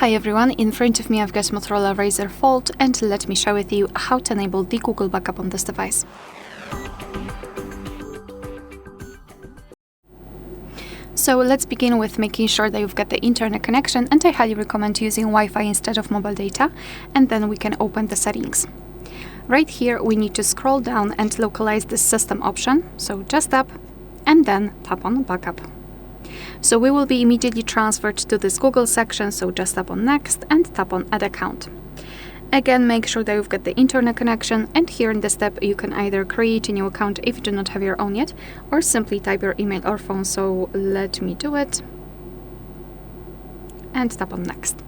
Hi everyone, in front of me I've got MOTOROLA Razr Fold, and let me share with you how to enable the Google backup on this device. So let's begin with making sure that you've got the internet connection, and I highly recommend using Wi-Fi instead of mobile data, and then we can open the settings. Right here we need to scroll down and localize the system option, so just tap and then tap on backup. So we will be immediately transferred to this Google section, so just tap on next and tap on add account. Again, make sure that you've got the internet connection, and here in this step you can either create a new account if you do not have your own yet, or simply type your email or phone, so let me do it and tap on next.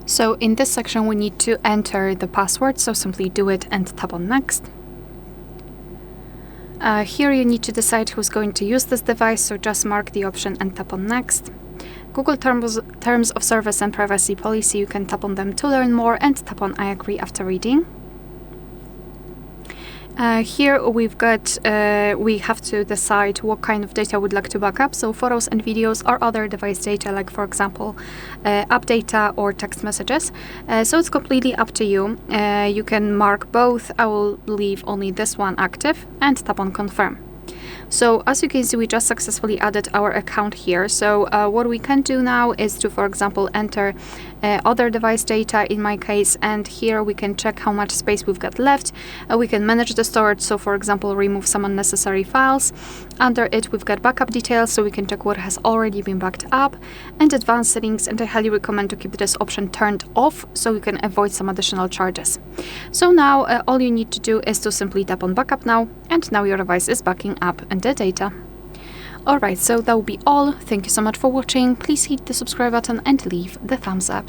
So in this section we need to enter the password, so simply do it and tap on next. Here you need to decide who's going to use this device, so just mark the option and tap on next. Google Terms of Service and Privacy Policy, you can tap on them to learn more and tap on I agree after reading. Here we've got, we have to decide what kind of data we'd like to backup, so photos and videos or other device data, like for example app data or text messages. So it's completely up to you. You can mark both. I will leave only this one active and tap on confirm. So as you can see, we just successfully added our account here. So what we can do now is to, for example, enter other device data in my case, and here we can check how much space we've got left. We can manage the storage, so for example remove some unnecessary files. Under it we've got backup details, so we can check what has already been backed up, and advanced settings, and I highly recommend to keep this option turned off so you can avoid some additional charges. So now all you need to do is to simply tap on backup now, and now your device is backing up and the data. Alright, so that will be all. Thank you so much for watching. Please hit the subscribe button and leave the thumbs up.